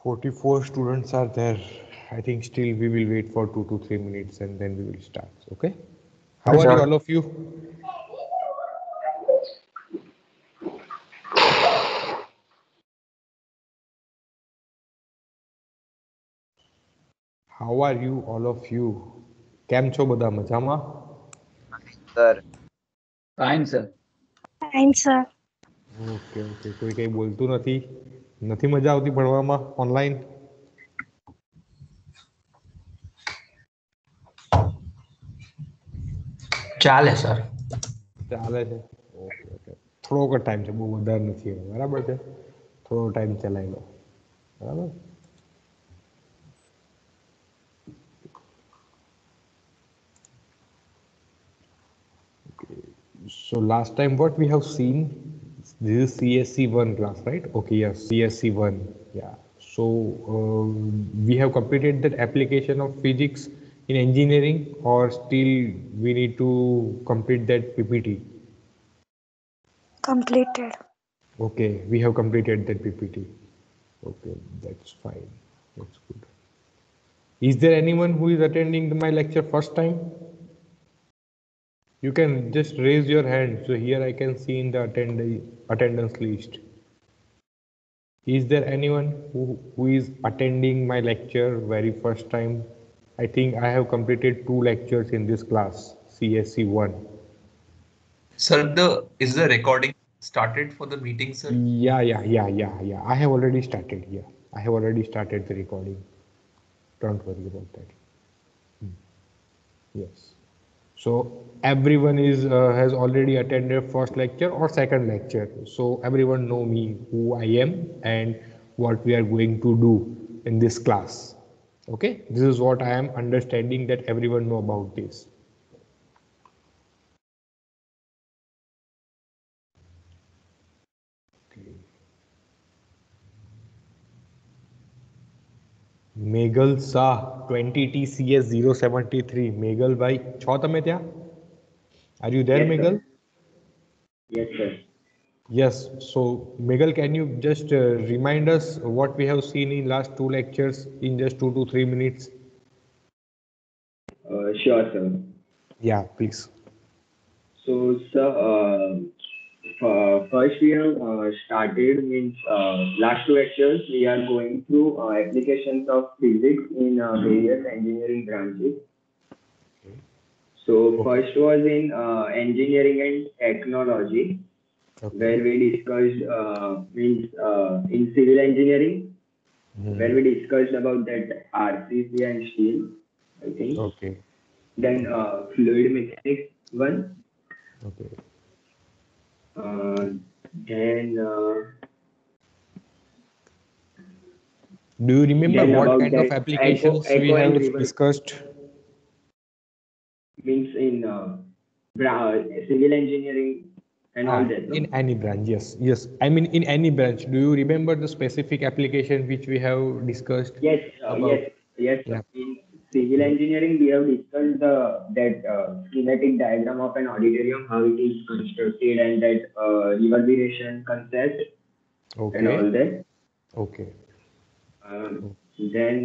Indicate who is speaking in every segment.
Speaker 1: 44 students are there. I think still we will wait for 2 to 3 minutes and then we will start. Okay. How are you, all of you? How are you, all of you? કેમ છો બધા મજામાં?
Speaker 2: Sir
Speaker 3: fine sir.
Speaker 4: Fine sir.
Speaker 1: Okay okay, કોઈ કઈ બોલતું નથી? નથી મજા આવતી ભણવામાં ઓનલાઈન?
Speaker 3: ચાલે સર.
Speaker 1: ચાલે છે. ઓકે ઓકે, થોડોક જ ટાઈમ છે, બહુ વધારે નથી હવે, બરાબર છે? થોડો ટાઈમ ચલાવી લો, બરાબર? So last time what we have seen, this is CSC1 class, right? Okay, yes, CSC1. Yeah. So we have completed that application of physics in engineering, or still we need to complete that PPT?
Speaker 4: Completed.
Speaker 1: Okay, we have completed that PPT. Okay, that's fine. That's good. Is there anyone who is attending my lecture first time? You can just raise your hand. So here I can see in the attendance list. Is there anyone who is attending my lecture very first time? I think I have completed 2 lectures in this class, CSC1.
Speaker 5: Sir, is the recording started for the meeting, sir?
Speaker 1: Yeah. I have already started. Yeah, I have already started the recording. Don't worry about that. Yes. So everyone has already attended first lecture or second lecture. So everyone know me, who I am and what we are going to do in this class. Okay, this is what I am understanding, that everyone know about this. Okay. Meghal Shah 20TCS 073. Meghal ભાઈ છો તમે ત્યાં? Are you there,
Speaker 2: Yes, sir.
Speaker 1: Meghal?
Speaker 2: Yes, sir.
Speaker 1: Yes. So Meghal, can you just remind us what we have seen in last 2 lectures in just 2 to 3 minutes?
Speaker 2: Sure, sir.
Speaker 1: Yeah, please.
Speaker 2: So, sir, first we have started means last 2 lectures we are going through applications of physics in various engineering branches. So first was in engineering and technology, where we discussed means in civil engineering, where we discussed about that RCC and steel, I think.
Speaker 1: Okay.
Speaker 2: Then fluid mechanics one.
Speaker 1: Okay.
Speaker 2: Then
Speaker 1: Do you remember
Speaker 2: Then
Speaker 1: what
Speaker 2: about
Speaker 1: kind of
Speaker 2: that
Speaker 1: applications we
Speaker 2: echo and
Speaker 1: have
Speaker 2: reverse.
Speaker 1: discussed?
Speaker 2: means in civil engineering and all that. No?
Speaker 1: In any branch, yes. I mean, in any branch. Do you remember the specific application which we have discussed?
Speaker 2: Yes,
Speaker 1: about?
Speaker 2: yes.
Speaker 1: Yeah.
Speaker 2: In civil engineering, we have discussed that schematic diagram of an auditorium, how it is constructed, and that reverberation concept and all that.
Speaker 1: Okay.
Speaker 2: Then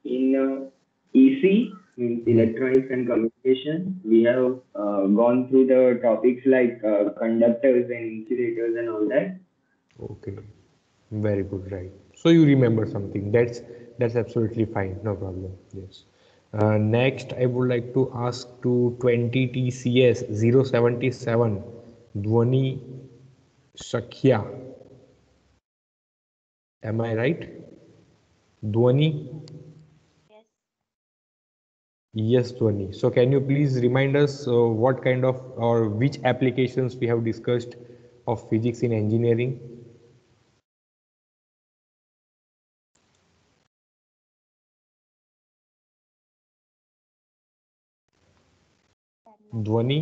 Speaker 2: in EC, means electronics and communication, we have gone through the topics like conductors and insulators and all that.
Speaker 1: Okay. Very good, right. So you remember something. That's absolutely fine. No problem. Yes. Next, I would like to ask to 20TCS 077 Dhwani Sakhya. Am I right? Dhwani? Yes, Dhwani. So can you please remind us what kind of or which applications we have discussed of physics in engineering? Dhwani?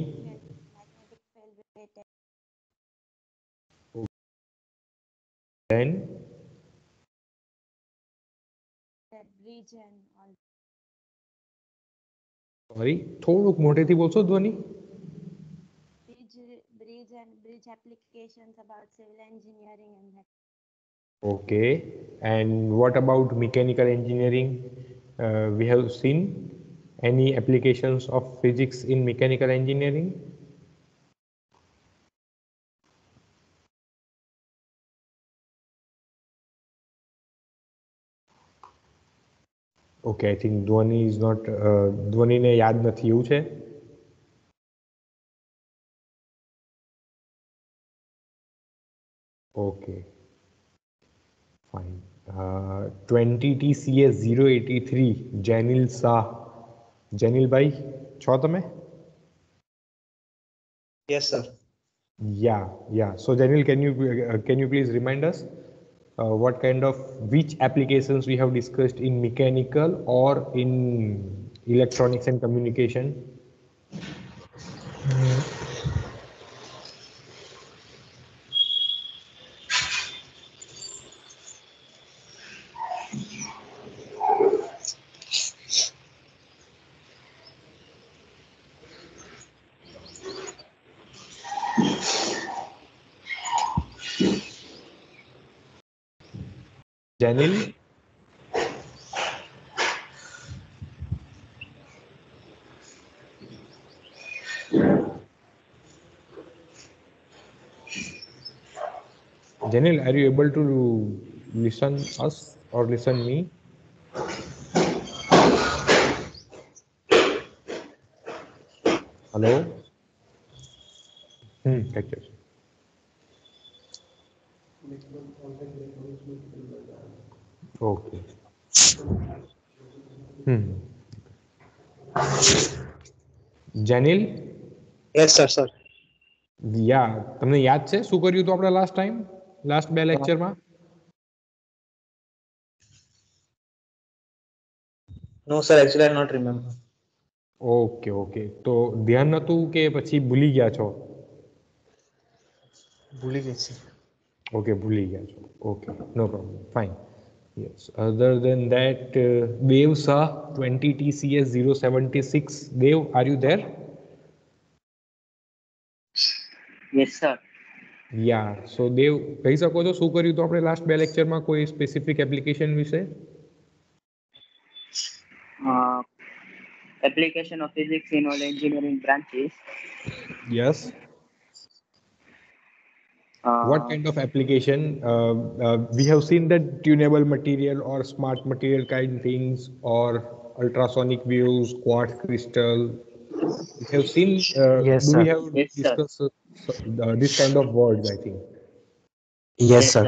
Speaker 1: Then?
Speaker 4: Bridge and all.
Speaker 1: Sorry, થોડુંક મોટેથી બોલશો ધ્વનિ?
Speaker 4: Bridge applications about civil engineering and that.
Speaker 1: Okay. And what about mechanical engineering? We have seen any applications of physics in mechanical engineering? Okay, I think Dhwani is not, Dhwani ne યાદ નથી એવું છે? Okay, fine. 20 TCS 083, Janil Shah. Janil bhai, છો તમે?
Speaker 6: Yes, sir.
Speaker 1: Yeah. So Janil, can you please remind us what kind of which applications we have discussed in mechanical or in electronics and communication? Janil? Janil, are you able to listen us or listen me? Hello? Catch it. Okay. Janil?
Speaker 6: Yes, sir.
Speaker 1: Yeah, તમને યાદ છે શું કર્યું હતું આપણે last બે લેક્ચરમાં?
Speaker 6: No, sir. Actually, I not remember.
Speaker 1: Okay તો ધ્યાન નતું કે પછી ભૂલી ગયા છો?
Speaker 6: ભૂલી ગઈ છે.
Speaker 1: Okay, ભૂલી ગયા છો. Okay, no problem. Fine. Yes. Other than that, Dev Shah 20 TCS 076. Dev, are you there?
Speaker 3: Yes, sir.
Speaker 1: Yeah. So Dev, કહી શકો છો શું કર્યું તો આપણે લાસ્ટ બે લેક્ચરમાં કોઈ સ્પેસિફિક એપ્લિકેશન વિશે?
Speaker 3: Application of physics in all engineering branches.
Speaker 1: Yes. What kind of application? We have seen that tunable material or smart material kind things or ultrasonic waves, quartz crystal. We have seen.
Speaker 6: Yes,
Speaker 1: do
Speaker 6: sir.
Speaker 1: we have
Speaker 3: Yes, sir.
Speaker 1: discussed this kind of words? I think.
Speaker 6: Yes, sir.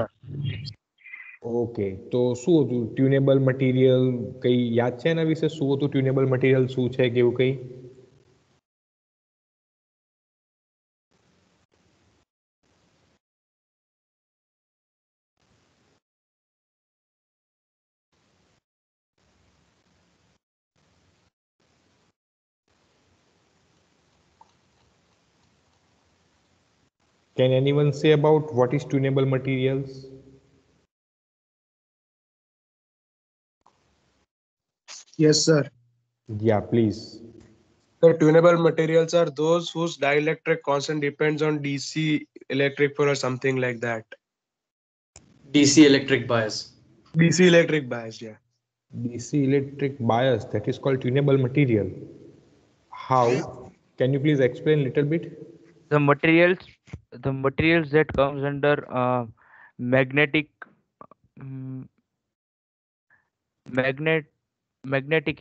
Speaker 1: Okay. તો શું હતું tunable material? કઈ યાદ છે એના વિશે? શું હતું ટ્યુનેબલ મટીરિયલ? શું છે કે એવું કઈ? Can anyone say about what is tunable materials?
Speaker 7: Yes, sir.
Speaker 1: Yeah, please.
Speaker 7: The tunable materials are those whose dielectric constant depends on DC electric field or something like that.
Speaker 8: DC electric bias.
Speaker 7: DC electric bias, yeah.
Speaker 1: DC electric bias, that is called tunable material. How? Can you please explain a little bit?
Speaker 9: The materials that comes under magnetic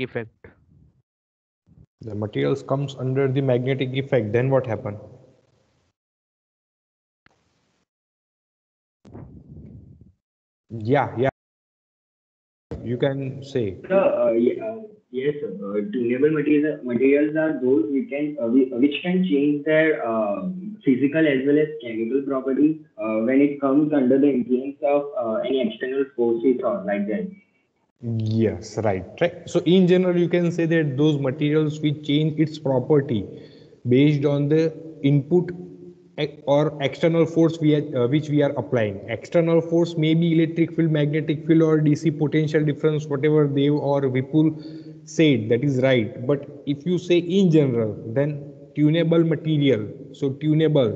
Speaker 9: effect.
Speaker 1: The materials comes under the magnetic effect, then what happen? Yeah, you can say.
Speaker 2: Yes, sir. Tunable materials are those which can change their physical as well as chemical properties when it comes under the influence of any external forces or like that.
Speaker 1: Yes, right. So in general, you can say that those materials which change its property based on the input or external force which we are applying. External force may be electric field, magnetic field, or DC potential difference, whatever Dev or Vipul said, that is right. But if you say in general, then tunable material. So tunable,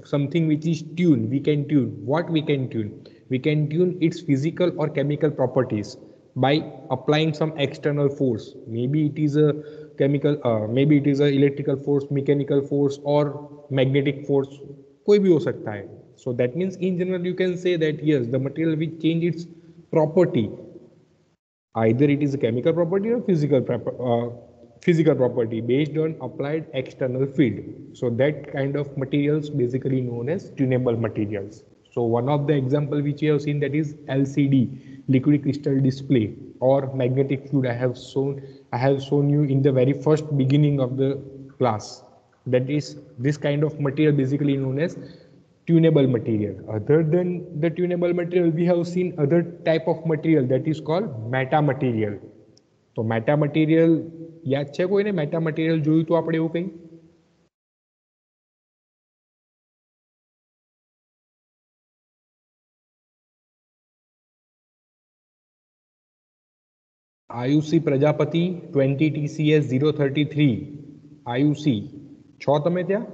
Speaker 1: something which is tuned, we can tune. What we can tune? We can tune its physical or chemical properties by applying some external force. Maybe it is a chemical, maybe it is a electrical force, mechanical force, or magnetic force. कोई भी हो सकता है. So that means in general you can say that yes, the material will change its property. Either it is a chemical property or physical property based on applied external field. So that kind of materials basically known as tunable materials. So one of the example which we have seen, that is LCD, liquid crystal display, or magnetic fluid. I have shown you in the very first beginning of the class. That is this kind of material basically known as tunable material. Other than the tunable material, we have seen other type of material that is called metamaterial. તો મેટામટીરિયલ યાદ છે કોઈને? મેટામટીરિયલ જોયું તો આપણે એવું કંઈ? આયુસી Prajapati 20 TCS 033 આયુસી છો તમે ત્યાં?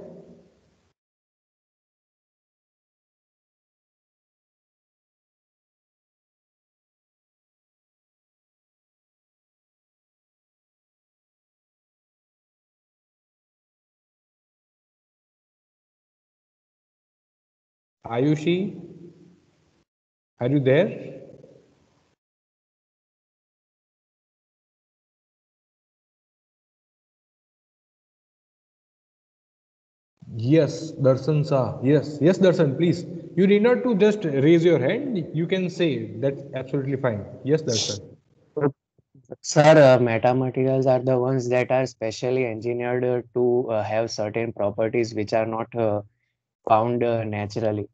Speaker 1: Ayushi, are you there? Yes, Darshan Shah. Yes, Darshan, please. You need not to just raise your hand. You can say that's absolutely fine. Yes, Darshan.
Speaker 10: Sir, metamaterials are the ones that are specially engineered to have certain properties which are not found naturally.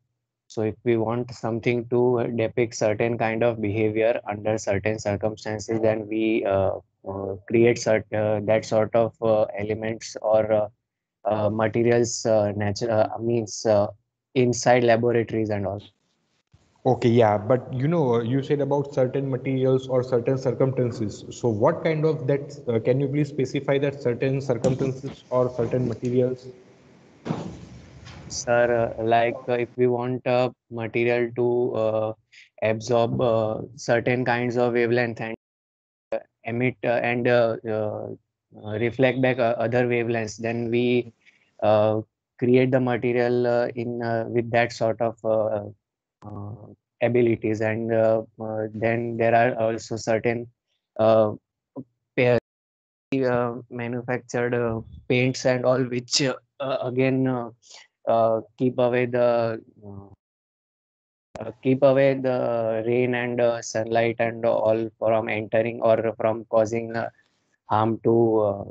Speaker 10: So if we want something to depict certain kind of behavior under certain circumstances, then we create that sort of elements or materials means inside laboratories and all.
Speaker 1: Okay, yeah, but you said about certain materials or certain circumstances. So what kind of that, can you please specify that certain circumstances or certain materials?
Speaker 10: Sir, if we want a material to absorb certain kinds of wavelength and emit and reflect back other wavelengths, then we create the material in with that sort of abilities. And then there are also certain pair manufactured paints and all, which again keep away the rain and sunlight and all from entering or from causing harm to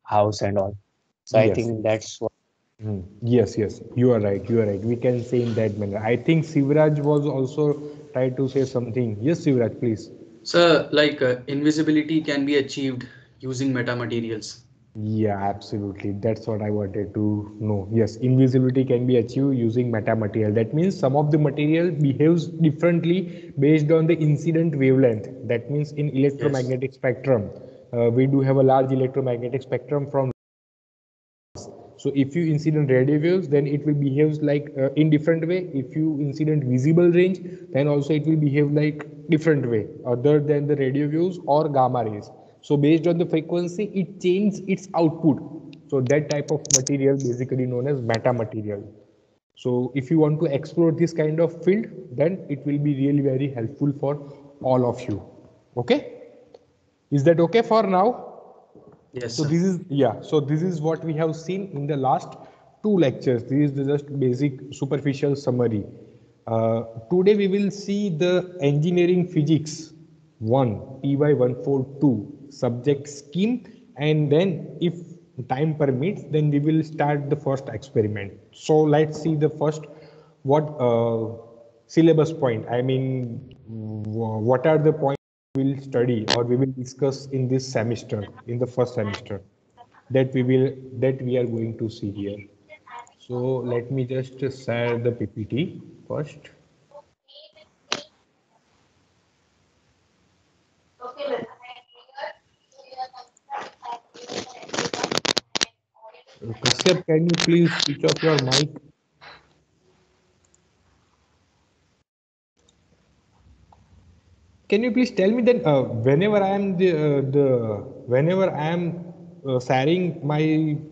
Speaker 10: house and all. So I
Speaker 1: Yes.
Speaker 10: think that's what.
Speaker 1: Yes, you are right. We can say in that manner. I think Sivraj was also trying to say something. Yes, Sivraj, please.
Speaker 8: So, invisibility can be achieved using metamaterials.
Speaker 1: Yeah, absolutely. That's what I wanted to know. Yes, invisibility can be achieved using metamaterial. That means some of the material behaves differently based on the incident wavelength. That means in electromagnetic spectrum, we do have a large electromagnetic spectrum from. So if you incident radio waves, then it will behave like in different way. If you incident visible range, then also it will behave like different way other than the radio waves or gamma rays. So based on the frequency, it changes its output. So that type of material basically known as metamaterial. So if you want to explore this kind of field, then it will be really very helpful for all of you. Okay? Is that okay for now?
Speaker 8: Yes.
Speaker 1: So this is what we have seen in the last two lectures. This is just basic superficial summary. Today we will see the engineering physics 1 PY 142 subject scheme, and then if time permits, then we will start the first experiment. So let's see the first what syllabus point. I mean, what are the points we will study or we will discuss in this semester, in the first semester, that we are going to see here. So let me just share the PPT first. Kashyap, can you please switch off your mic? can you please tell me that whenever I am whenever I am sharing my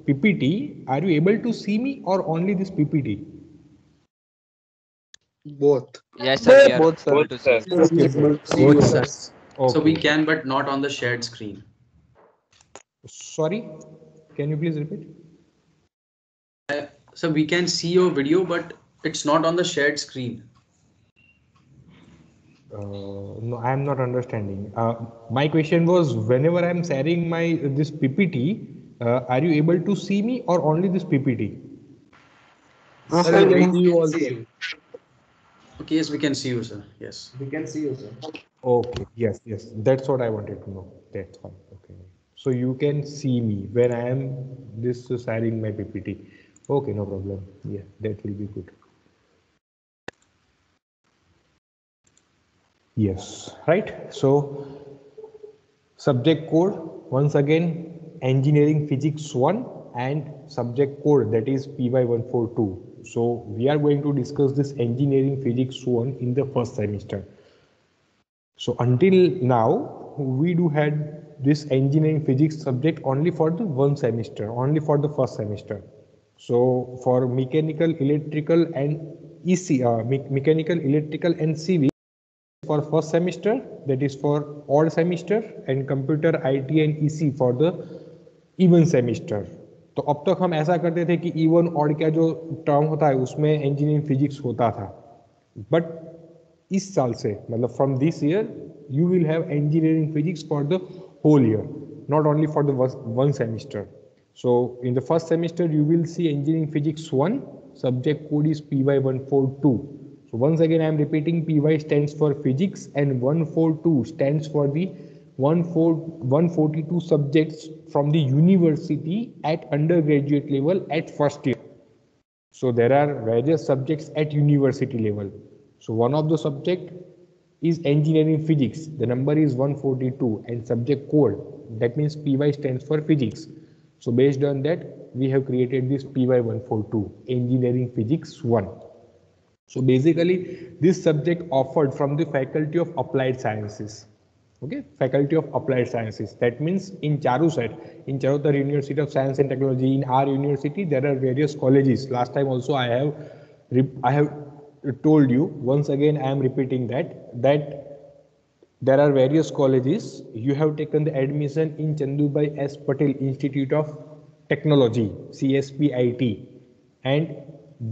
Speaker 1: PPT, are you able to see me or only this PPT?
Speaker 7: Both.
Speaker 9: Yes, sir. We are
Speaker 6: Both, sir.
Speaker 9: able to see.
Speaker 6: Yes,
Speaker 1: Okay,
Speaker 6: yes,
Speaker 1: both.
Speaker 6: see you, sir.
Speaker 8: So we
Speaker 1: Okay.
Speaker 8: can, but not on the shared screen.
Speaker 1: Sorry, can you please repeat?
Speaker 8: So we can see your video, but it's not on the shared screen.
Speaker 1: No, I am not understanding. My question was, whenever I am sharing my this PPT, are you able to see me or only this PPT?
Speaker 7: Sir, we can see you also.
Speaker 8: Okay, yes, we can see you, sir. Yes.
Speaker 6: We can see you, sir.
Speaker 1: Okay, yes, yes, that's what I wanted to know. That's fine. Okay, so you can see me when I am this sharing my PPT. Okay, no problem. Yeah, that will be good. Yes, right. So subject code once again engineering physics 1 and subject code that is PY142. So we are going to discuss this engineering physics 1 in the first semester. So until now we do had this engineering physics subject only for the one semester, only for the first semester. So for mechanical, electrical and EC, mechanical, electrical and civil for first semester, that is for odd semester, and computer IT and EC for the even semester. तो अब तक हम ऐसा करते थे कि even odd का जो टर्म होता है उसमें इंजीनियरिंग फिजिक्स होता था, बट इस साल से मतलब from this year you will have engineering physics for the whole year, not only for the one semester. So in the first semester you will see engineering physics 1, subject code is PY142. So once again I am repeating, PY stands for physics and 142 stands for the 142 subjects from the university at undergraduate level at first year. So there are various subjects at university level. So one of the subject is engineering physics. The number is 142 and subject code, that means PY stands for physics. So based on that, we have created this PY142, engineering physics 1. So basically this subject offered from the faculty of applied sciences. Okay, faculty of applied sciences, that means in Charusat, in Charotar University of Science and Technology, in our university there are various colleges. Last time also I have told you, once again I am repeating that there are various colleges. You have taken the admission in Chandubai S. Patel Institute of Technology, CSPIT, and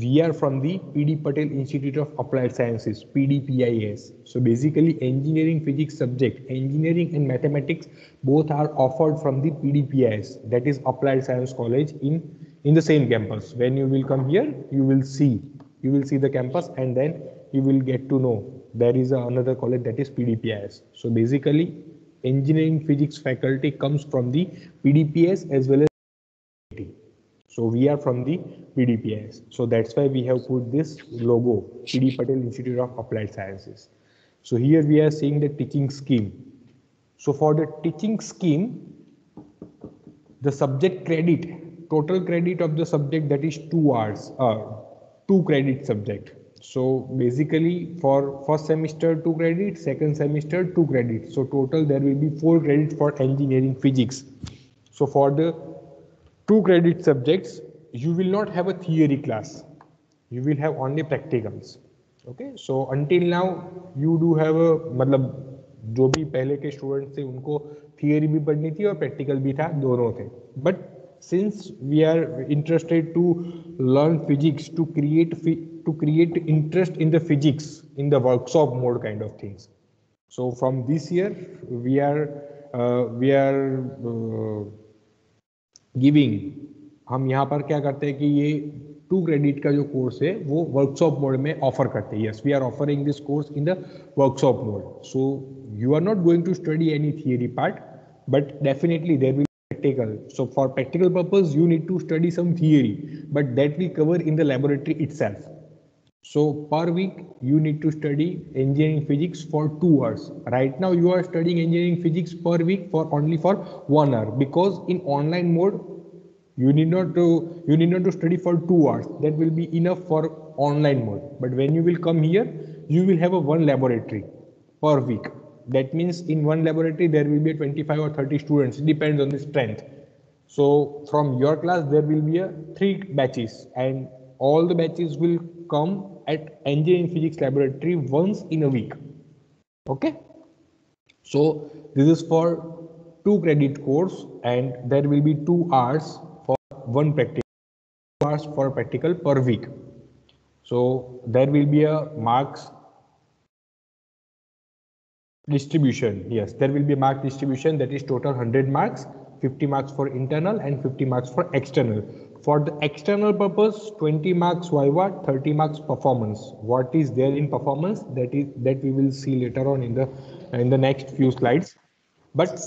Speaker 1: we are from the PD Patel Institute of Applied Sciences, PDPIS. So basically engineering physics subject, engineering and mathematics both are offered from the PDPIS, that is Applied Science College in the same campus. When you will come here, you will see the campus, and then you will get to know there is another college, that is PDPIS. So basically engineering physics faculty comes from the PDPS as well as PDPIT. So we are from the PDPIS. So that's why we have put this logo, PD Patel Institute of Applied Sciences. So here we are seeing the teaching scheme. So for the teaching scheme, the subject credit, total credit of the subject, that is 2 hours, 2 credit subject. So basically for first semester 2 credit, second semester 2 credit. So total there will be 4 credits for engineering physics. So for the 2 credit subjects, you will not have a theory class. You will have only practicals. Okay, so until now you do have a, मतलब जो भी पहले के student थे उनको theory भी पढ़नी थी और प्रैक्टिकल भी था, दोनों थे. But since we are interested to learn physics, to create interest in the physics in the workshop mode kind of things. So from this year we are giving, हम यहाँ पर क्या करते हैं कि ये 2 क्रेडिट का जो कोर्स है वो वर्कशॉप मोड में ऑफर करते हैं. Yes, we are offering this course in the workshop mode. So you are not going to study any theory part, but definitely there will be practical. So for practical purpose you need to study some theory, but that will cover in the laboratory itself. So per week you need to study engineering physics for 2 hours. Right now you are studying engineering physics per week for only for 1 hour, because in online mode you need not to study for 2 hours. That will be enough for online mode. But when you will come here, you will have a 1 laboratory per week. That means in one laboratory there will be 25 or 30 students. It depends on the strength. So from your class there will be 3 batches, and all the batches will come at engineering physics laboratory once in a week. Okay. So this is for 2 credit course, and there will be 2 hours for one practical, 2 hours for practical per week. So there will be a marks distribution. Yes, there will be a mark distribution, that is total 100 marks, 50 marks for internal and 50 marks for external. For the external purpose, 20 marks viva, 30 marks performance. What is there in performance, that we will see later on in the next few slides. But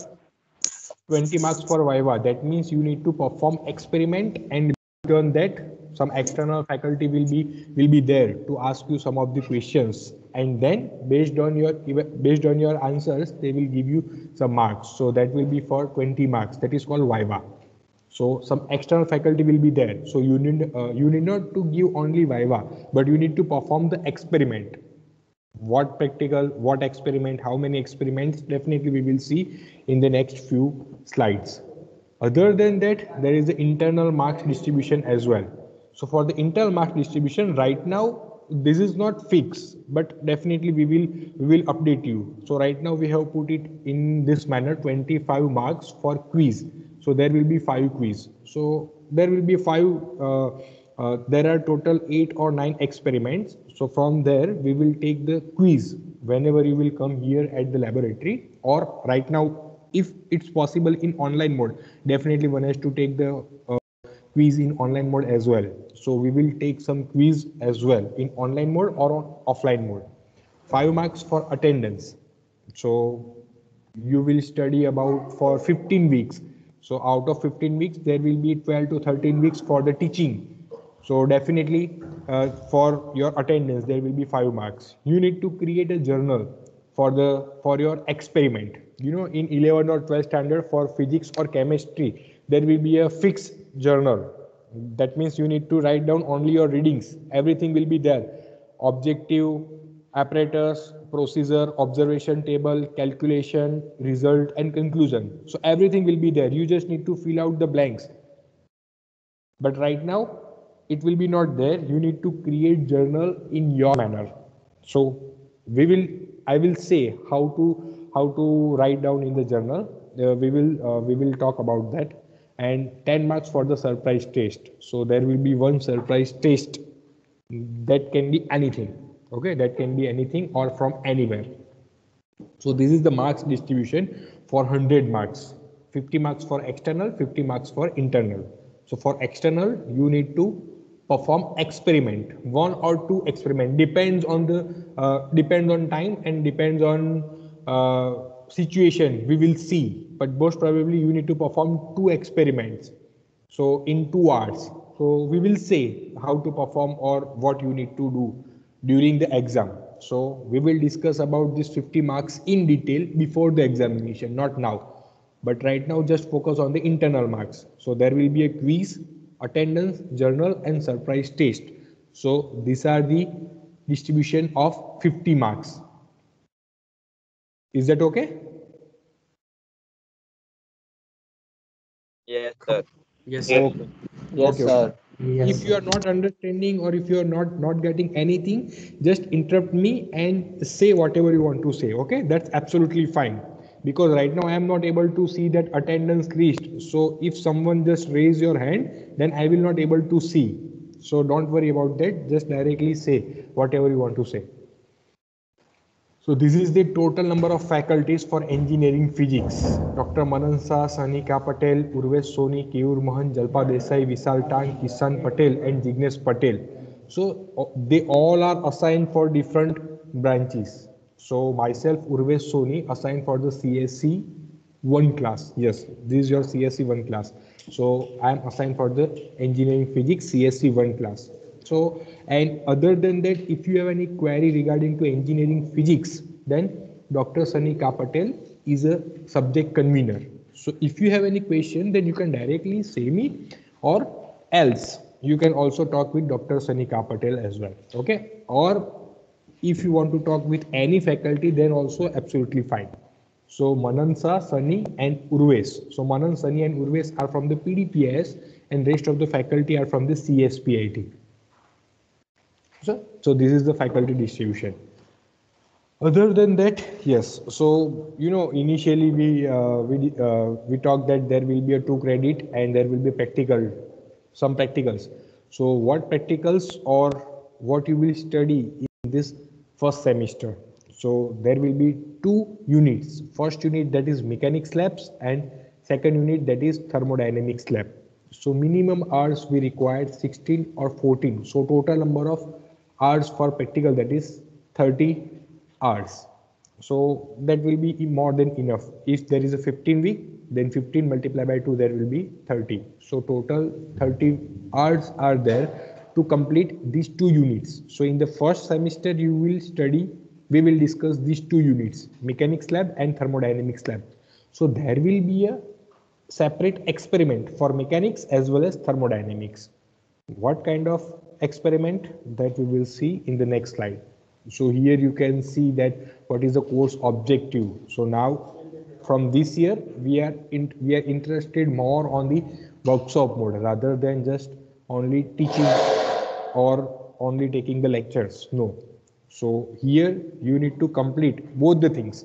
Speaker 1: 20 marks for viva, that means you need to perform experiment, and on that some external faculty will be there to ask you some of the questions, and then based on your answers they will give you some marks. So that will be for 20 marks, that is called viva. So some external faculty will be there, so you need not to give only viva, but you need to perform the experiment. What practical, what experiment, how many experiments, definitely we will see in the next few slides. Other than that, there is the internal marks distribution as well. So for the internal marks distribution, right now this is not fixed, but definitely we will update you. So right now we have put it in this manner: 25 marks for quiz. So there will be 5 quiz. So there will be 5. There are total 8 or 9 experiments. So from there we will take the quiz whenever you will come here at the laboratory, or right now if it's possible in online mode, definitely one has to take the quiz in online mode as well. So we will take some quiz as well in online mode or on offline mode. 5 marks for attendance. So you will study about for 15 weeks. So out of 15 weeks, there will be 12 to 13 weeks for the teaching. So definitely for your attendance, there will be 5 marks. You need to create a journal for your experiment. You know, in 11 or 12 standard for physics or chemistry, there will be a fixed journal. That means you need to write down only your readings. Everything will be there. Objective, apparatus, procedure, observation table, calculation, result, and conclusion. So everything will be there. You just need to fill out the blanks. But right now, it will be not there. You need to create journal in your manner. So I will say how to write down in the journal. We will talk about that. And 10 marks for the surprise test. So there will be one surprise test. That can be anything. Okay, that can be anything or from anywhere. So this is the marks distribution for 100 marks. 50 marks for external, 50 marks for internal. So for external, you need to perform experiment, 1 or 2 experiment, depends on time and depends on situation. We will see, but most probably you need to perform 2 experiments. So in 2 hours. So we will say how to perform or what you need to do during the exam. So we will discuss about this 50 marks in detail before the examination, not now. But right now just focus on the internal marks. So there will be a quiz, attendance, journal, and surprise test. So these are the distribution of 50 marks. Is that okay?
Speaker 6: Yes, sir.
Speaker 8: Yes, sir.
Speaker 1: Okay.
Speaker 6: Yes,
Speaker 1: Okay.
Speaker 6: sir.
Speaker 1: If you are not understanding or if you are not getting anything, just interrupt me and say whatever you want to say. Okay, that's absolutely fine. Because right now I am not able to see that attendance reached. So if someone just raise your hand, then I will not able to see. So don't worry about that. Just directly say whatever you want to say. So this is the total number of faculties for engineering physics. Dr. Manansa, Sanika Patel, Urvesh Soni, Keyur Mohan, Jalpa Desai, Vishal Tang, Kisan Patel, and Jignesh Patel. So they all are assigned for different branches. So myself, Urvesh Soni, assigned for the CSC 1 class. Yes, this is your CSC 1 class. So I am assigned for the engineering physics CSC 1 class. So, and other than that, if you have any query regarding to engineering physics, then Dr. Sanika Patel is a subject convener. So if you have any question, then you can directly say me, or else you can also talk with Dr. Sanika Patel as well. Okay. Or If you want to talk with any faculty, then also absolutely fine. So Manansa, Sunny and Urves. So Manan, Sunny and Urves are from the PDPS and rest of the faculty are from the CSPIT. So this is the faculty distribution. Other than that, yes. So initially we talked that there will be a 2 credit and there will be some practicals. So what practicals or what you will study in this first semester? So there will be 2 units. First unit, that is mechanics labs, and second unit, that is thermodynamics lab. So minimum hours we required 16 or 14. So total number of hours for practical, that is 30 hours. So that will be more than enough. If there is a 15 week, then 15 multiplied by 2, there will be 30. So total 30 hours are there to complete these 2 units. So in the first semester we will discuss these 2 units, mechanics lab and thermodynamics lab. So there will be a separate experiment for mechanics as well as thermodynamics. What kind of experiment, that we will see in the next slide. So here you can see that what is the course objective. So now from this year we are interested more on the workshop mode rather than just only teaching or only taking the lectures. No. So here you need to complete both the things,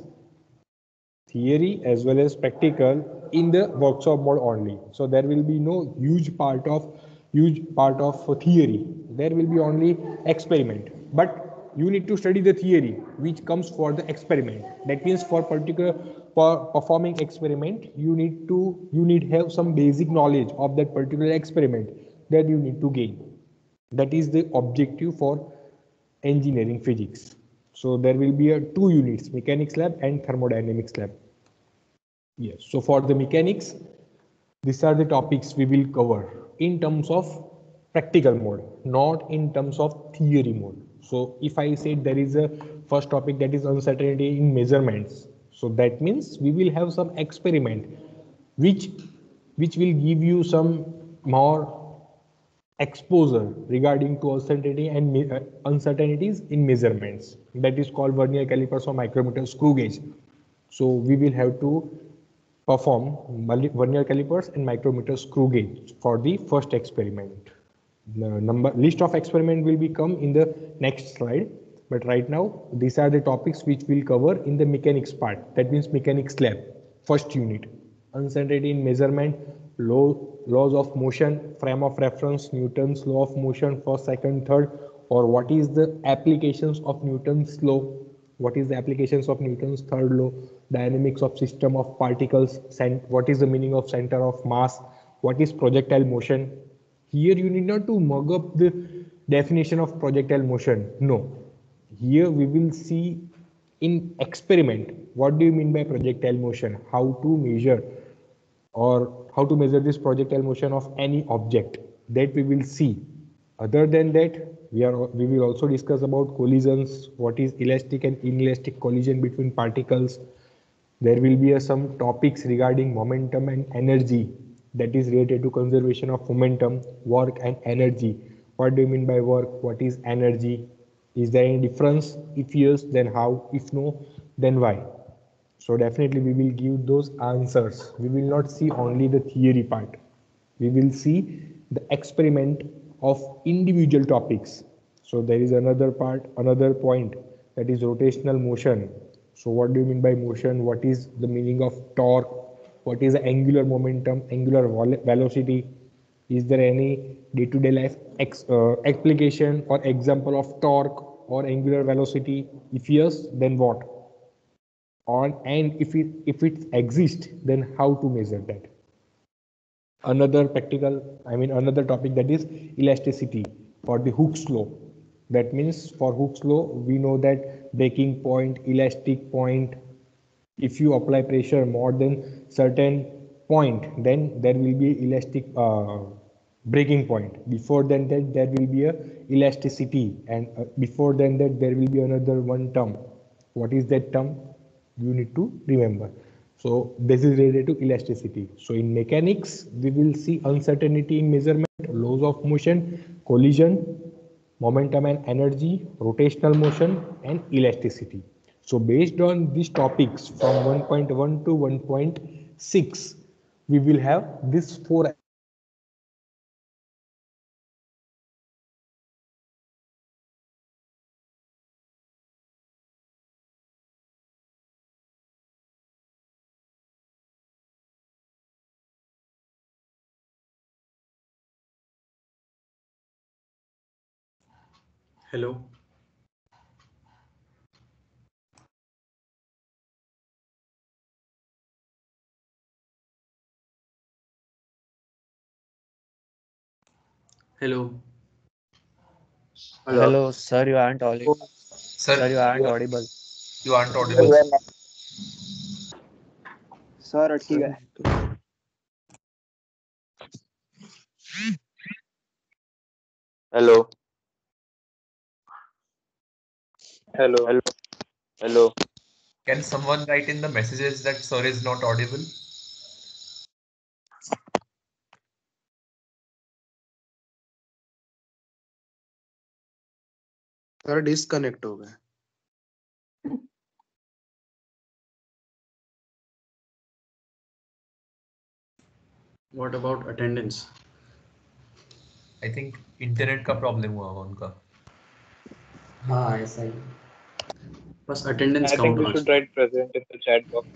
Speaker 1: theory as well as practical, in the workshop mode only. So there will be no huge part of theory. There will be only experiment, but you need to study the theory which comes for the experiment. That means for performing experiment, you need have some basic knowledge of that particular experiment that you need to gain. That is the objective for engineering physics. So there will be 2 units, mechanics lab and thermodynamics lab. Yes. So for the mechanics, these are the topics we will cover in terms of practical mode, not in terms of theory mode. So if I say there is a first topic, that is uncertainty in measurements. So that means we will have some experiment which will give you some more exposure regarding to uncertainty and uncertainties in measurements. That is called vernier calipers or micrometer screw gauge. So we will have to perform vernier calipers and micrometer screw gauge for the first experiment. The list of experiment will become in the next slide, but right now these are the topics which we'll cover in the mechanics part. That means mechanics lab, first unit, uncertainty in measurement, laws of motion, frame of reference, Newton's law of motion, first, second, third, or what is the applications of Newton's law, what is the applications of Newton's third law, dynamics of system of particles, what is the meaning of center of mass, what is projectile motion. Here you need not to mug up the definition of projectile motion. No. Here we will see in experiment what do you mean by projectile motion, how to measure or how to measure this projectile motion of any object, that we will see. Other than that, we will also discuss about collisions, what is elastic and inelastic collision between particles. There will be some topics regarding momentum and energy, that is related to conservation of momentum, work and energy. What do you mean by work? What is energy? Is there any difference? If yes, then how? If no, then why? So definitely we will give those answers. We will not see only the theory part. We will see the experiment of individual topics. So there is another point, that is rotational motion. So what do you mean by motion? What is the meaning of torque? What is the angular momentum, angular velocity? Is there any day-to-day life application or example of torque or angular velocity? If yes, then what? And if it exists, then how to measure that? Another topic, that is elasticity for the Hooke's law. That means for Hooke's law, we know that breaking point, elastic point. If you apply pressure more than certain point, then there will be elastic breaking point. Before then that there will be a elasticity, and before then that there will be another one term. What is that term? You need to remember. So this is related to elasticity. So in mechanics, we will see uncertainty in measurement, laws of motion, collision, momentum and energy, rotational motion, and elasticity. So based on these topics from 1.1 to 1.6, we will have these four.
Speaker 8: Hello. Hello.
Speaker 10: Hello, sir, you aren't audible.
Speaker 5: Sir,
Speaker 10: Sir, you aren't audible.
Speaker 5: you aren't audible.
Speaker 3: Sir अटकी गए
Speaker 6: Hello. Hello. Hello.
Speaker 5: Can someone write in the messages that sir is not audible?
Speaker 7: Sir disconnect हो गए.
Speaker 8: What about attendance?
Speaker 5: I think internet का problem हुआ होगा उनका.
Speaker 6: हाँ ऐसा ही.
Speaker 8: बस attendance
Speaker 6: I
Speaker 8: count
Speaker 6: think we
Speaker 8: होना
Speaker 6: should
Speaker 8: चाहिए.
Speaker 6: write present in the chat box.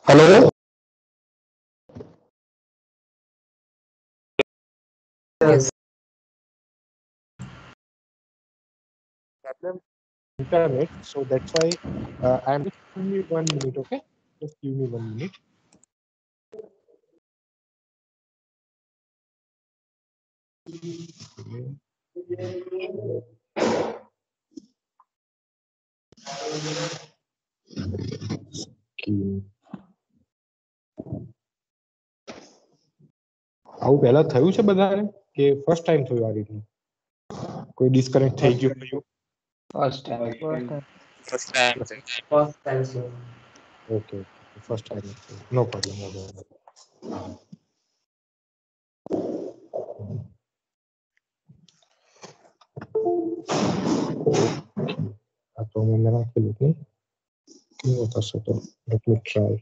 Speaker 7: Hello.
Speaker 6: Yes.
Speaker 1: Problem internet, so that's why I'm just give me 1 minute, okay? Just give me 1 minute. આવું પહેલા થયું છે બધાને કે ફર્સ્ટ ટાઈમ થયું આ રીતનું કોઈ ડિસ્કનેક્ટ થઈ ગયું થયું
Speaker 6: First time.
Speaker 10: First time.
Speaker 6: First time, sir.
Speaker 1: Okay first time no problem આ તો મેં નાખેલું કે કેવું થશે તો let me try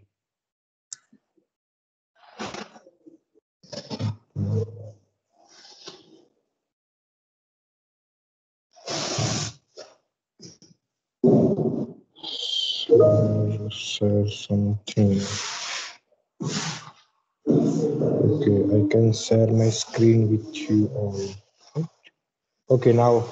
Speaker 1: share something Okay, I can share my screen with you all. Okay, now.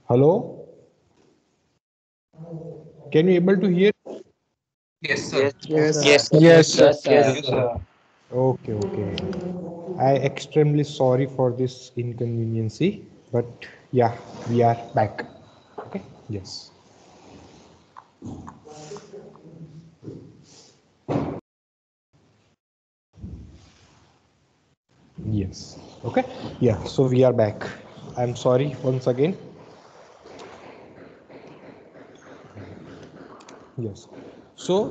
Speaker 1: Hello? Can you able to hear?
Speaker 5: Yes, sir.
Speaker 7: Yes,
Speaker 10: Yes,
Speaker 7: sir.
Speaker 10: sir.
Speaker 1: Okay, okay. I extremely sorry for this inconveniency, but yeah, we are back. Okay. Yes. Yes. Okay. Yeah. So we are back. I'm sorry once again. Yes. So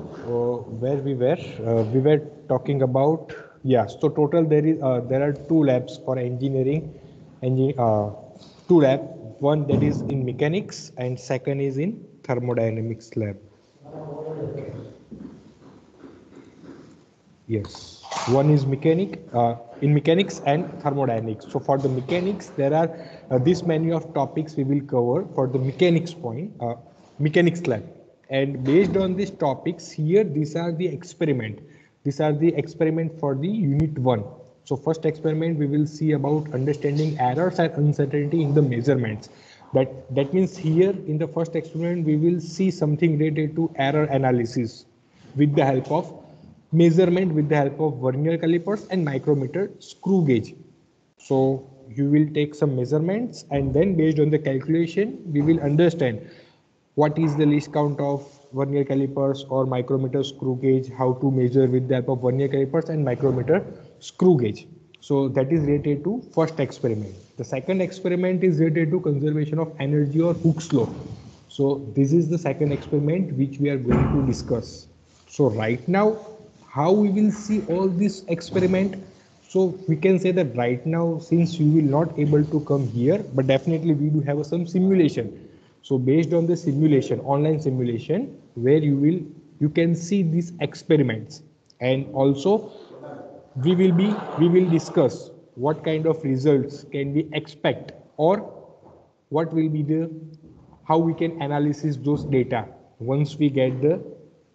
Speaker 1: where we were talking about, yeah. So total there are two labs for engineering, two lab. One that is in mechanics and second is in thermodynamics lab. Yes, one is in mechanics and thermodynamics. So for the mechanics, there are this many of topics we will cover for the mechanics lab. And based on these topics here, these are the experiment. These are the experiment for the unit 1. So first experiment, we will see about understanding errors and uncertainty in the measurements. That means here in the first experiment, we will see something related to error analysis with the help of measurement with the help of vernier calipers and micrometer screw gauge. So you will take some measurements and then based on the calculation, we will understand what is the least count of vernier calipers or micrometer screw gauge, how to measure with the help of vernier calipers and micrometer screw gauge. So that is related to first experiment. The second experiment is related to conservation of energy or Hooke's law. So this is the second experiment which we are going to discuss. So right now, how we will see all this experiment? So we can say that right now, since you will not able to come here, but definitely we do have some simulation. So based on the simulation, online simulation, where you can see these experiments, and also we will discuss what kind of results can we expect or what will be the how we can analysis those data once we get the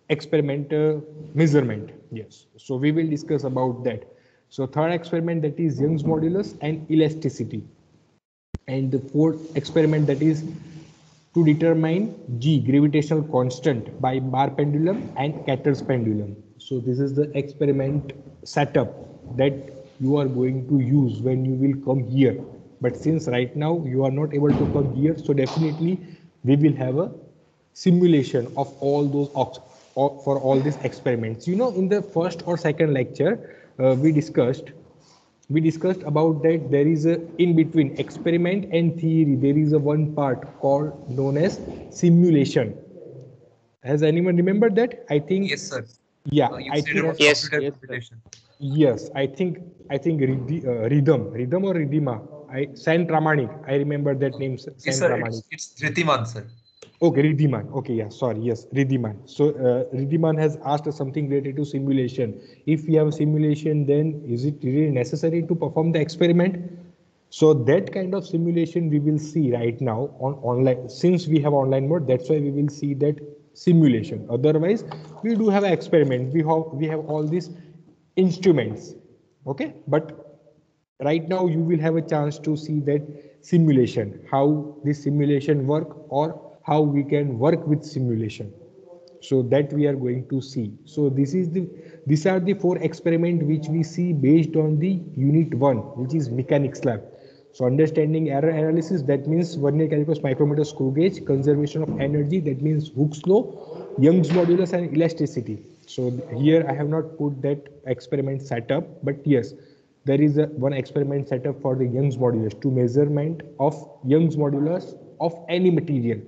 Speaker 1: experimental measurement. Yes, so we will discuss about that. So third experiment, that is Young's modulus and elasticity, and the fourth experiment, that is to determine G, gravitational constant, by bar pendulum and Catter's pendulum. So this is the experiment setup that you are going to use when you will come here. But since right now you are not able to come here, so definitely we will have a simulation of all those for all these experiments. You know, in the first or second lecture, we discussed about that there is a in between experiment and theory, there is a one part called known as simulation. Has anyone remembered that? I think
Speaker 5: Yes, sir.
Speaker 1: yeah,
Speaker 5: You
Speaker 1: I
Speaker 5: said
Speaker 1: think
Speaker 5: about computer simulation.
Speaker 1: yes, I think rhythm or ridima, I San Pramanik, I remember that name,
Speaker 5: Yes,
Speaker 1: San
Speaker 5: sir.
Speaker 1: Pramanik.
Speaker 5: It's Dhritiman, sir.
Speaker 1: Okay, Riddhiman. Okay, yeah, sorry. Yes, Riddhiman. So Riddhiman has asked us something related to simulation. If we have a simulation, then is it really necessary to perform the experiment? So that kind of simulation we will see right now on online. Since we have online mode, that's why we will see that simulation. Otherwise, we do have an experiment. We have all these instruments. Okay, but right now you will have a chance to see that simulation, how this simulation work or how we can work with simulation. So that we are going to see. So these are the 4 experiments which we see based on the unit 1, which is mechanics lab. So understanding error analysis, that means vernier calipers, micrometer, screw gauge, conservation of energy, that means Hooke's law, Young's modulus and elasticity. So here I have not put that experiment setup, but yes, there is one experiment setup for the Young's modulus to measurement of Young's modulus of any material.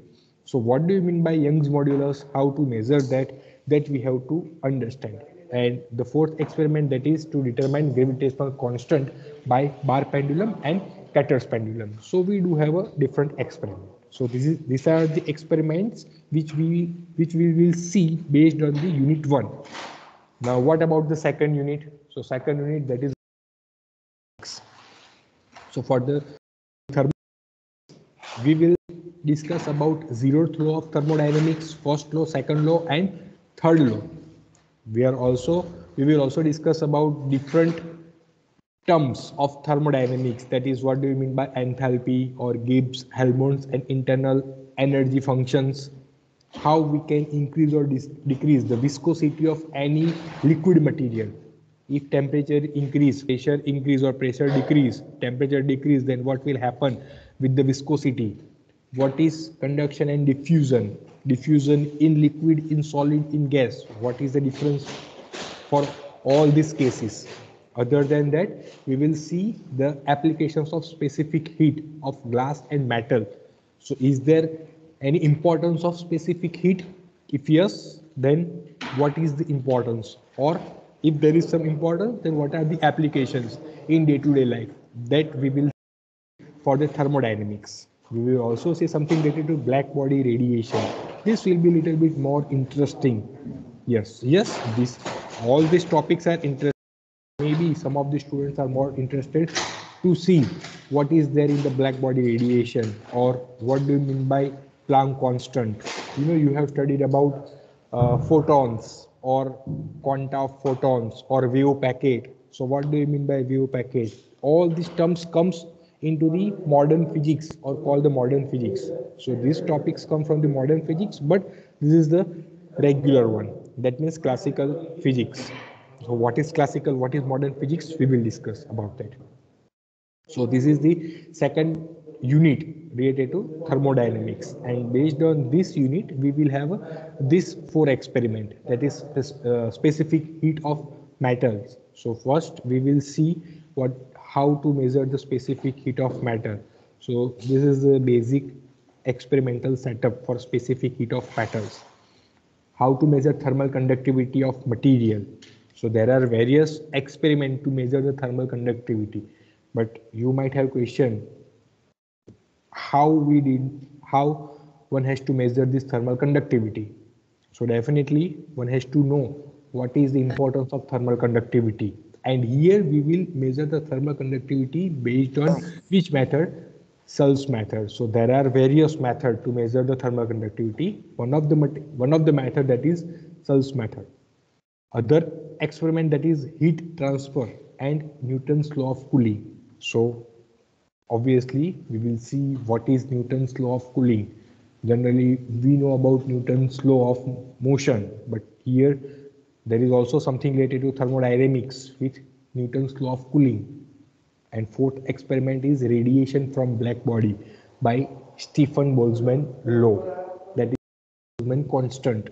Speaker 1: So what do you mean by Young's modulus? How to measure that? That we have to understand. And the 4th experiment, that is to determine gravitational constant by bar pendulum and Cutter's pendulum. So we do have a different experiment. So these are the experiments which we will see based on the unit 1. Now what about the second unit? So second unit, that is so for the we will discuss about 0th law of thermodynamics, first law, second law and third law. We will also discuss about different terms of thermodynamics, that is what do you mean by enthalpy or Gibbs, Helmholtz and internal energy functions, how we can increase or decrease the viscosity of any liquid material. If temperature increase, pressure increase or pressure decrease, temperature decrease, then what will happen with the viscosity? What is conduction and diffusion? Diffusion in liquid, in solid, in gas. What is the difference for all these cases? Other than that, we will see the applications of specific heat of glass and metal. So is there any importance of specific heat? If yes, then what is the importance? Or if there is some importance, then what are the applications in day-to-day life? That we will see for the thermodynamics. We will also see something related to black body radiation. This will be a little bit more interesting. Yes, all these topics are interesting. Maybe some of the students are more interested to see what is there in the black body radiation, or what do you mean by Planck constant. You have studied about photons or quanta of photons or wave packet. So what do you mean by wave packet? All these terms comes into the modern physics, or called the modern physics. So these topics come from the modern physics, but this is the regular one. That means classical physics. So what is classical, what is modern physics, we will discuss about that. So this is the second unit related to thermodynamics, and based on this unit we will have this 4 experiment, that is specific heat of metals. So first we will see how to measure the specific heat of matter. So this is the basic experimental setup for specific heat of metals. How to measure thermal conductivity of material. So there are various experiments to measure the thermal conductivity, but you might have question how one has to measure this thermal conductivity. So definitely one has to know what is the importance of thermal conductivity, and here we will measure the thermal conductivity based on which method? Sells method. So there are various methods to measure the thermal conductivity. One of the method, that is Sells method. Other experiment, that is heat transfer and Newton's law of cooling. So obviously we will see what is Newton's law of cooling. Generally we know about Newton's law of motion, but here there is also something related to thermodynamics with Newton's law of cooling. And 4th experiment is radiation from black body by Stefan Boltzmann law, that is Boltzmann constant,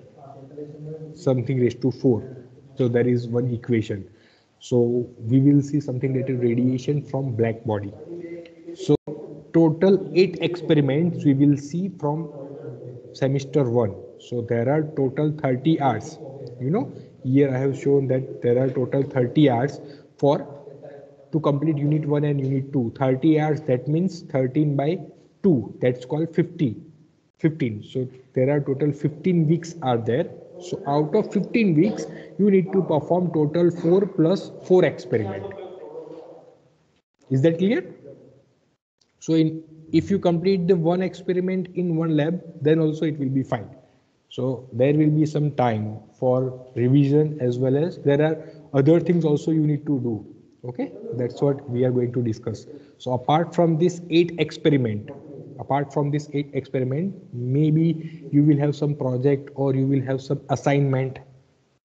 Speaker 1: something raised to 4. So there is one equation. So we will see something related to radiation from black body. So total 8 experiments we will see from semester 1. So there are total 30 hours. Here I have shown that there are total 30 hours to complete unit 1 and unit 2. 30 hours, that means 13 by 2, that's called 15. So there are total 15 weeks are there. So out of 15 weeks you need to perform total 4 plus 4 experiment. Is that clear? So if you complete the 1 experiment in 1 lab, then also it will be fine. So there will be some time for revision, as well as there are other things also you need to do. Okay, that's what we are going to discuss. So apart from this 8 experiment, apart from this 8 experiment, maybe you will have some project or you will have some assignment.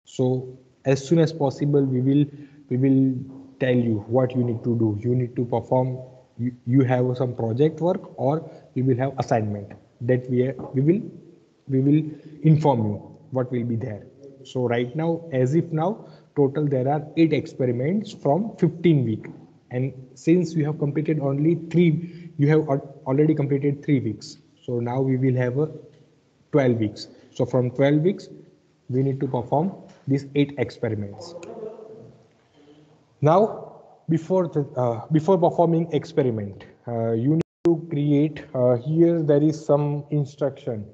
Speaker 1: So as soon as possible, we will tell you what you need to do. You need to perform. You have some project work or you will have assignment that we will inform you what will be there. So right now, as if now, total there are 8 experiments from 15 week. And since you have completed only 3, you have already completed 3 weeks. So now we will have a 12 weeks. So from 12 weeks, we need to perform these 8 experiments. Now, before performing experiment, you need to create, here there is some instruction.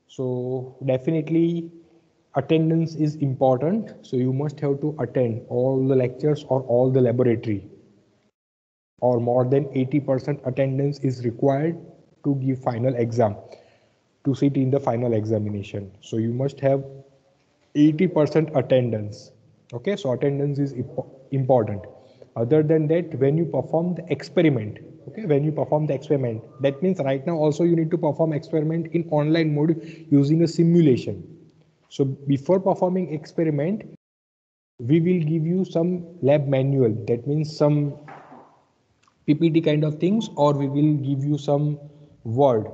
Speaker 1: So definitely attendance is important. So you must have to attend all the lectures or all the laboratory, or more than 80% attendance is required to give final exam, to sit in the final examination. So you must have 80% attendance. Okay, so attendance is important. Other than that, when you perform the experiment, okay, when you perform the experiment, that means right now also you need to perform experiment in online mode using a simulation. So before performing experiment, we will give you some lab manual, that means some PPT kind of things, or we will give you some word,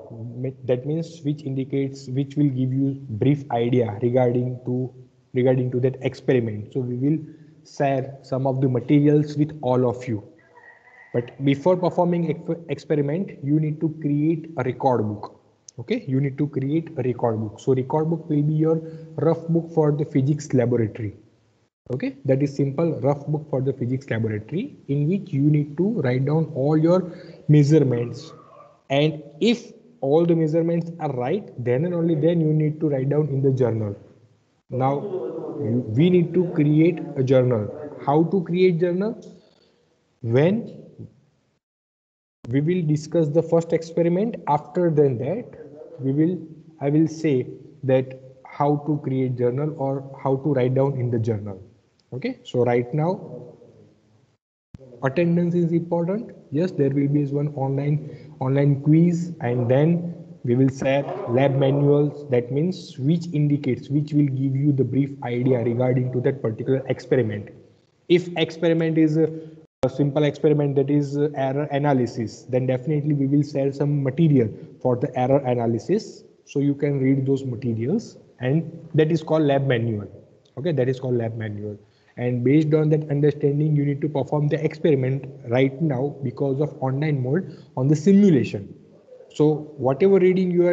Speaker 1: that means which will give you brief idea regarding to that experiment. So we will share some of the materials with all of you. But before performing experiment, you need to create a record book. Okay, you need to create a record book. So record book will be your rough book for the physics laboratory. Okay, that is simple rough book for the physics laboratory, in which you need to write down all your measurements. And if all the measurements are right, then and only then you need to write down in the journal. Now we need to create a journal. How to create journal? When we will discuss the first experiment, after then that I will say that how to create journal or how to write down in the journal. Okay, so right now attendance is important. Yes, there will be one online quiz, and then we will share lab manuals, that means which will give you the brief idea regarding to that particular experiment. If experiment is a simple experiment, that is error analysis, then definitely we will share some material for the error analysis, so you can read those materials, and that is called lab manual. Okay, that is called lab manual. And based on that understanding, you need to perform the experiment right now because of online mode on the simulation. So whatever reading you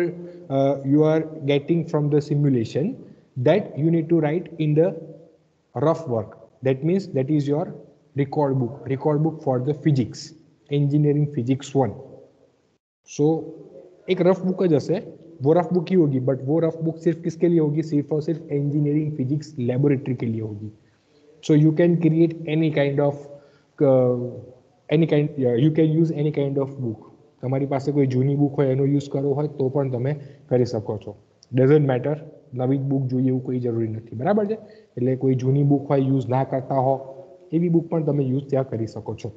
Speaker 1: are getting from the simulation, that you need to write in the rough work. That means that is your record book for the physics, engineering physics 1. So एक rough book है, जैसे वो rough book ही होगी, but वो rough book सिर्फ किसके लिए होगी? सिर्फ और सिर्फ इंजीनियरिंग फिजिक्स लेबोरेटरी के लिए होगी. So you can create any kind of you can use any kind of book. તમારી પાસે કોઈ જૂની બુક હોય એનો યુઝ કરવો હોય તો પણ તમે કરી શકો છો. ડઝન્ટ મેટર, નવી બુક જોઈએ એવું કોઈ જરૂરી નથી, બરાબર છે? એટલે કોઈ જૂની બુક હોય યુઝ ના કરતા હો એવી બુક પણ તમે યુઝ ત્યાં કરી શકો છો.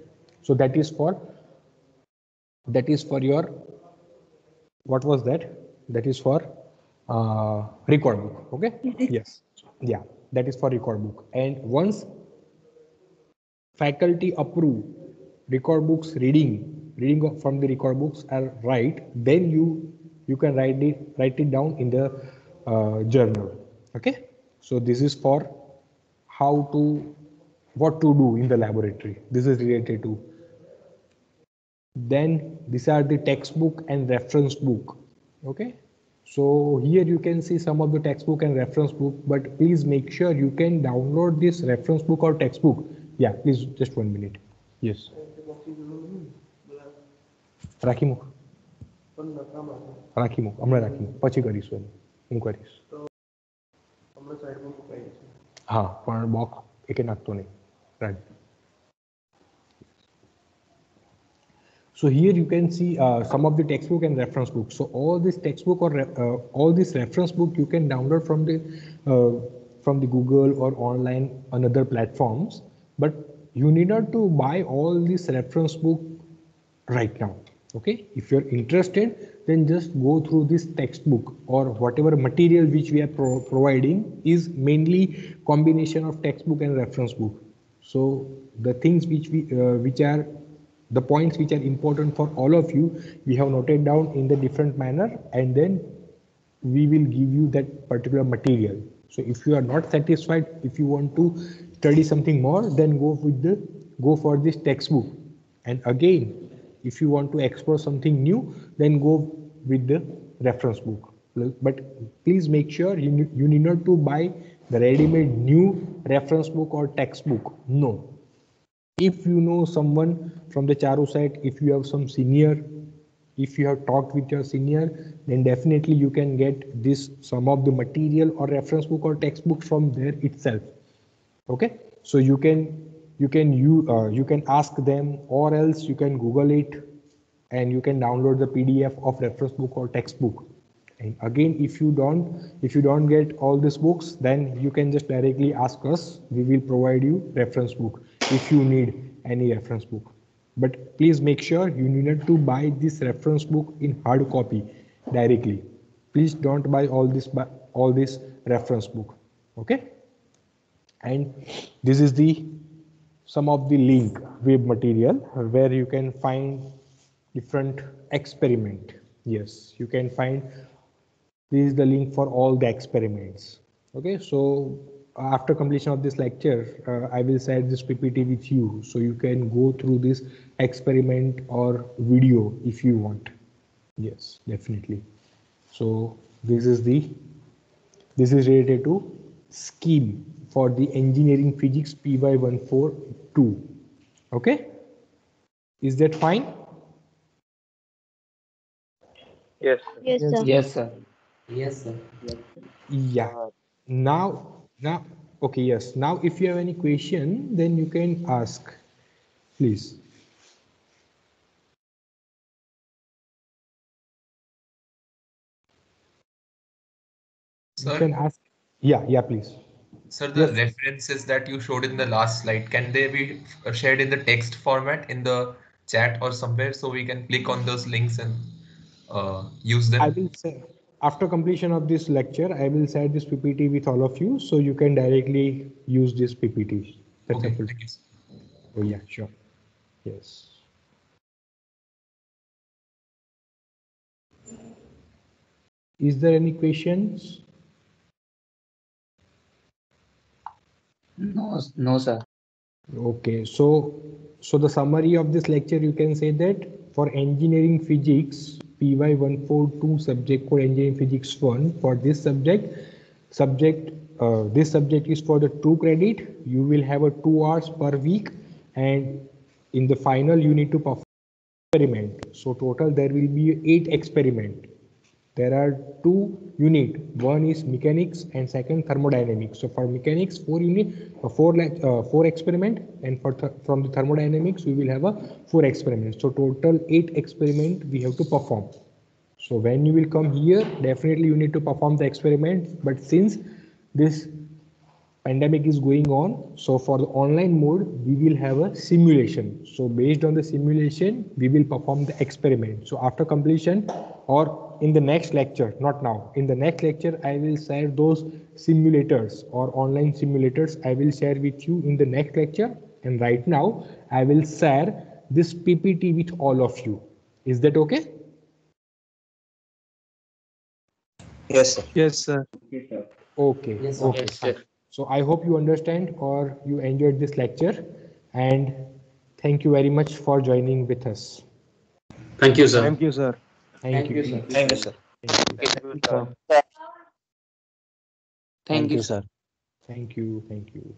Speaker 1: So that is for your, what was that? That is for record book. Okay, yes, yeah, that is for record book. And once faculty approve record books, reading from the record books are right, then you can write it down in the journal. Okay, so this is for what to do in the laboratory. This is related to. Then these are the textbook and reference book. Okay, so here you can see some of the textbook and reference book, but please make sure you can download this reference book or textbook. Yeah, please, just 1 minute. Yes. રાખીમો હમણાં રાખીમો, પછી કરીશું, હું કરીશ. હા, પણ box એકે નાખતો નહીં. Right. So here you can see some of the textbook and reference book. So all this textbook or all this reference book you can download from the Google or online on other platforms. But you need not to buy all this reference book right now. Okay, if you're interested, then just go through this textbook, or whatever material which we are providing is mainly combination of textbook and reference book. So the things which are the points which are important for all of you, we have noted down in the different manner, and then we will give you that particular material. So if you are not satisfied, if you want to study something more, then go for this textbook. And again, if you want to explore something new, then go with the reference book. But please make sure you need not to buy the ready-made new reference book or textbook. No. If you know someone from the Charu side, if you have some senior, if you have talked with your senior, then definitely you can get this some of the material or reference book or textbook from there itself. Okay, so you can ask them, or else you can Google it, and you can download the PDF of reference book or textbook. And again, if you don't get all these books, then you can just directly ask us. We will provide you reference book if you need any reference book. But please make sure you need to buy this reference book in hard copy directly. Please don't buy all this reference book. Okay. And this is some of the link web material where you can find different experiment. Yes, you can find, this is the link for all the experiments. Okay, so after completion of this lecture, I will share this PPT with you, so you can go through this experiment or video if you want. Yes, definitely. So this is related to scheme for the engineering physics PY 142. Okay, is that fine?
Speaker 6: Yes.
Speaker 4: Yes, sir.
Speaker 6: Yes, sir.
Speaker 10: Yes, sir.
Speaker 1: Yeah. Now, okay, yes. Now, if you have any question, then you can ask, please.
Speaker 5: Sir?
Speaker 1: You can ask. Yeah, please.
Speaker 5: Sir, the
Speaker 1: Yes.
Speaker 5: references that you showed in the last slide, can they be shared in the text format in the chat or somewhere, so we can click on those links and use
Speaker 1: I
Speaker 5: them?
Speaker 1: will say, after completion of this lecture, I will share this PPT with all of you, so you can directly use this PPT. That's
Speaker 5: Okay,
Speaker 1: helpful.
Speaker 5: thank you.
Speaker 1: Oh yeah, sure. Yes. Is there any questions?
Speaker 6: No, sir.
Speaker 1: Okay, so the summary of this lecture, you can say that for engineering physics PY 142 subject code engineering physics 1, for this subject this subject is for the 2 credit. You will have a 2 hours per week, and in the final you need to perform experiment. So total there will be 8 experiment. There are 2 unit. One is mechanics and second thermodynamics. So for mechanics 4 unit, 4 experiment, and from the thermodynamics we will have a 4 experiments. So total 8 experiment we have to perform. So when you will come here, definitely you need to perform the experiment. But since this pandemic is going on, so for the online mode we will have a simulation. So based on the simulation we will perform the experiment. So after completion, or in the next lecture, not now, in the next lecture I will share those simulators or online simulators. I will share with you in the next lecture, and right now I will share this PPT with all of you. Is that okay?
Speaker 3: Yes, sir.
Speaker 7: Yes, sir.
Speaker 2: Okay, sir.
Speaker 1: Okay.
Speaker 10: Yes,
Speaker 1: Okay.
Speaker 6: Yes,
Speaker 1: Fine.
Speaker 6: sir.
Speaker 1: So I hope you understand or you enjoyed this lecture, and thank you very much for joining with us.
Speaker 8: Thank you, sir.
Speaker 7: Thank you, sir.
Speaker 1: Thank you.
Speaker 10: sir.
Speaker 3: Thank you, sir.
Speaker 1: Thank you.
Speaker 6: Thank you, sir.
Speaker 10: Thank you, sir.
Speaker 1: Thank you. Thank you.